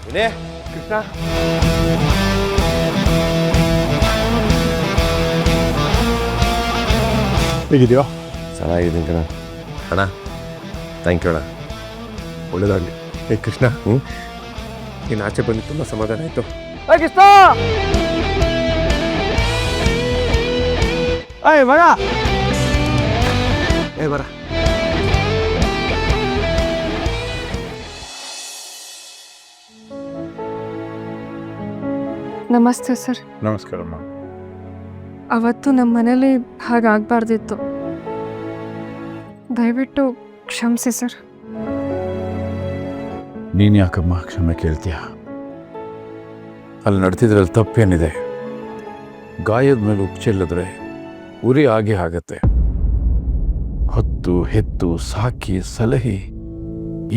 ಏನೇ ಕೃಷ್ಣ, ಹೇಗಿದೆಯೋ? ಚೆನ್ನಾಗಿದ್ದೀನಿ ಕಣ. ಅಣ್ಣ ಥ್ಯಾಂಕ್ ಯು ಅಣ್ಣ, ಒಳ್ಳೇದಾಗಲಿ. ಏ ಕೃಷ್ಣ, ನೀನು ಆಚೆ ಬಂದು ತುಂಬ ಸಮಾಧಾನ ಆಯಿತು. ಕೃಷ್ಣ ಬರ ಬರ. ನಮಸ್ತೆ ಸರ್. ನಮಸ್ಕಾರಮ್ಮ. ಅವತ್ತು ನಮ್ಮ ಮನೇಲಿ ಹಾಗಾಗಬಾರ್ದಿತ್ತು, ದಯವಿಟ್ಟು ಕ್ಷಮಿಸಿ ಸರ್. ನೀನು ಯಾಕಮ್ಮ ಕ್ಷಮೆ ಕೇಳ್ತೀಯ? ಅಲ್ಲಿ ನಡೆದಿದ್ರಲ್ಲಿ ತಪ್ಪೇನಿದೆ? ಗಾಯದ ಮೇಲೆ ಉಪ್ಪು ಚೆಲ್ಲಿದ್ರೆ ಉರಿ ಆಗೇ ಆಗತ್ತೆ. ಹೊತ್ತು ಹೆತ್ತು ಸಾಕಿ ಸಲಹಿ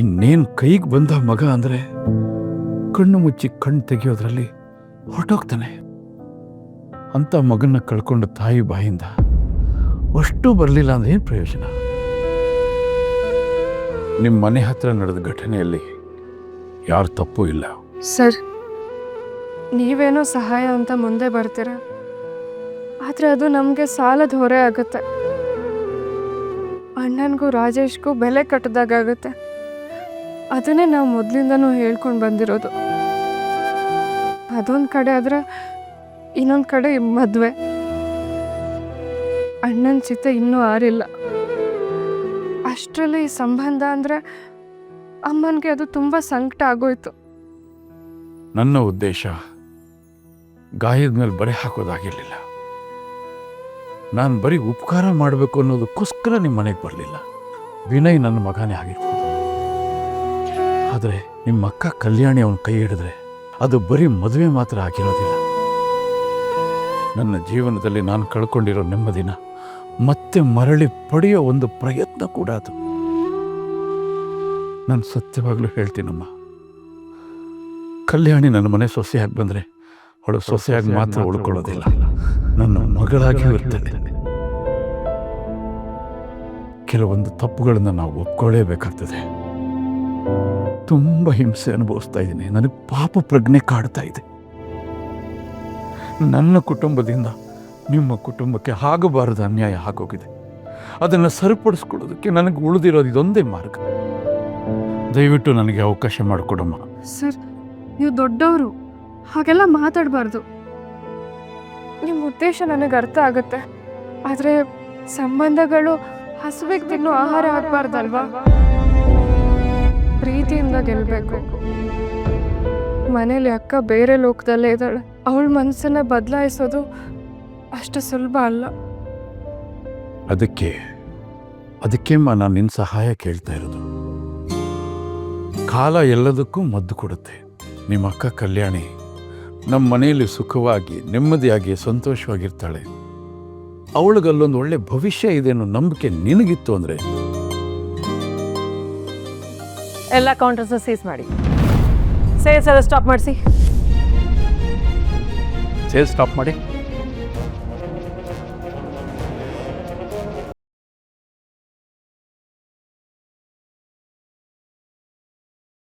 ಇನ್ನೇನು ಕೈಗೆ ಬಂದ ಮಗ ಅಂದರೆ ಕಣ್ಣು ಮುಚ್ಚಿ ಕಣ್ಣು ತೆಗೆಯೋದ್ರಲ್ಲಿ ಹೊರಟೋಗ್ತಾನೆ. ಅಂಥ ಮಗನ್ನ ಕಳ್ಕೊಂಡ ತಾಯಿ ಬಾಯಿಂದ ಅಷ್ಟು ಬರಲಿಲ್ಲ ಅಂದ್ರೆ ಏನು ಪ್ರಯೋಜನ? ನಿಮ್ಮ ಮನೆ ಹತ್ರ ನಡೆದ ಘಟನೆಯಲ್ಲಿ ಯಾರು ತಪ್ಪು ಇಲ್ಲ. ಸರ್, ನೀವೇನೋ ಸಹಾಯ ಅಂತ ಮುಂದೆ ಬರ್ತೀರ, ಆದರೆ ಅದು ನಮಗೆ ಸಾಲದ ಹೊರೆ ಆಗುತ್ತೆ. ಅಣ್ಣನಿಗೂ ರಾಜೇಶ್ಗೂ ಬೆಲೆ ಕಟ್ಟದಾಗುತ್ತೆ. ಅದನ್ನೇ ನಾವು ಮೊದಲಿಂದನೂ ಹೇಳ್ಕೊಂಡು ಬಂದಿರೋದು. ಅದೊಂದು ಕಡೆ ಆದರೆ ಇನ್ನೊಂದು ಕಡೆ ಮದುವೆ. ಅಣ್ಣನ ಚಿತೆ ಇನ್ನೂ ಆರಿಲ್ಲ. ಅಷ್ಟರಲ್ಲಿ ಈ ಸಂಬಂಧ ಅಂದರೆ ಅಮ್ಮನಿಗೆ ಅದು ತುಂಬ ಸಂಕಟ ಆಗೋಯ್ತು. ನನ್ನ ಉದ್ದೇಶ ಗಾಯದ ಮೇಲೆ ಬರೆ ಹಾಕೋದಾಗಿರಲಿಲ್ಲ. ನಾನು ಬರೀ ಉಪಕಾರ ಮಾಡಬೇಕು ಅನ್ನೋದಕ್ಕೋಸ್ಕರ ನಿಮ್ಮ ಮನೆಗೆ ಬರಲಿಲ್ಲ. ವಿನಯ್ ನನ್ನ ಮಗನೇ ಆಗಿರ್ಬೋದು, ಆದರೆ ನಿಮ್ಮ ಅಕ್ಕ ಕಲ್ಯಾಣಿ ಅವನ ಕೈ ಹಿಡಿದ್ರೆ ಅದು ಬರೀ ಮದುವೆ ಮಾತ್ರ ಆಗಿರೋದಿಲ್ಲ. ನನ್ನ ಜೀವನದಲ್ಲಿ ನಾನು ಕಳ್ಕೊಂಡಿರೋ ನೆಮ್ಮದಿನ ಮತ್ತೆ ಮರಳಿ ಪಡೆಯೋ ಒಂದು ಪ್ರಯತ್ನ ಕೂಡ ಅದು. ನಾನು ಸತ್ಯವಾಗ್ಲೂ ಹೇಳ್ತೀನಮ್ಮ, ಕಲ್ಯಾಣಿ ನನ್ನ ಮನೆ ಸೊಸೆಯಾಗಿ ಬಂದರೆ ಅವಳು ಸೊಸೆಯಾಗಿ ಮಾತ್ರ ಉಳ್ಕೊಳ್ಳೋದಿಲ್ಲ, ನನ್ನ ಮಗಳಾಗಿ ಇರ್ತದೆ. ಕೆಲವೊಂದು ತಪ್ಪುಗಳನ್ನು ನಾವು ಒಪ್ಕೊಳ್ಳೇಬೇಕಾಗ್ತದೆ. ತುಂಬ ಹಿಂಸೆ ಅನುಭವಿಸ್ತಾ ಇದ್ದೀನಿ. ನನಗೆ ಪಾಪ ಪ್ರಜ್ಞೆ ಕಾಡ್ತಾ ಇದೆ. ನನ್ನ ಕುಟುಂಬದಿಂದ ನಿಮ್ಮ ಕುಟುಂಬಕ್ಕೆ ಆಗಬಾರದು ಅನ್ಯಾಯ ಆಗೋಗಿದೆ. ಅದನ್ನು ಸರಿಪಡಿಸ್ಕೊಳ್ಳೋದಕ್ಕೆ ನನಗೆ ಉಳಿದಿರೋದು ಇದೊಂದೇ ಮಾರ್ಗ. ದಯವಿಟ್ಟು ನನಗೆ ಅವಕಾಶ ಮಾಡಿಕೊಡಮ್ಮ. ಸರ್, ನೀವು ದೊಡ್ಡವರು, ಹಾಗೆಲ್ಲ ಮಾತಾಡಬಾರ್ದು. ನಿಮ್ಮ ಉದ್ದೇಶ ನನಗೆ ಅರ್ಥ ಆಗುತ್ತೆ, ಆದರೆ ಸಂಬಂಧಗಳು ಹಸುವಿಗೆ ತಿನ್ನೋ ಆಹಾರ ಆಗಬಾರ್ದಲ್ವಾ? ಪ್ರೀತಿಯಿಂದ ಗೆಲ್ಲಬೇಕು. ಮನೇಲಿ ಅಕ್ಕ ಬೇರೆ ಲೋಕದಲ್ಲೇ ಇದ್ದಾಳೆ. ಅವಳ ಮನಸ್ಸನ್ನ ಬದಲಾಯಿಸೋದು ಅಷ್ಟು ಸುಲಭ ಅಲ್ಲ. ಅದಕ್ಕೆಮ್ಮ ನಾನು ನಿನ್ನ ಸಹಾಯ ಕೇಳ್ತಾ ಇರೋದು. ಕಾಲ ಎಲ್ಲದಕ್ಕೂ ಮದ್ದು ಕೊಡುತ್ತೆ. ನಿಮ್ಮ ಅಕ್ಕ ಕಲ್ಯಾಣಿ ನಮ್ಮ ಮನೆಯಲ್ಲಿ ಸುಖವಾಗಿ ನೆಮ್ಮದಿಯಾಗಿ ಸಂತೋಷವಾಗಿರ್ತಾಳೆ. ಅವಳಿಗಲ್ಲೊಂದು ಒಳ್ಳೆ ಭವಿಷ್ಯ ಇದೆ ಅನ್ನೋ ನಂಬಿಕೆ ನಿನಗಿತ್ತು ಅಂದರೆ ಎಲ್ಲ ಕೌಂಟರ್ಸ್ ಸೀಸ್ ಮಾಡಿ, ಸೇಲ್ಸ್ ಎಲ್ಲ ಸ್ಟಾಪ್ ಮಾಡಿಸಿ. ಸೇಲ್ಸ್ ಸ್ಟಾಪ್ ಮಾಡಿ.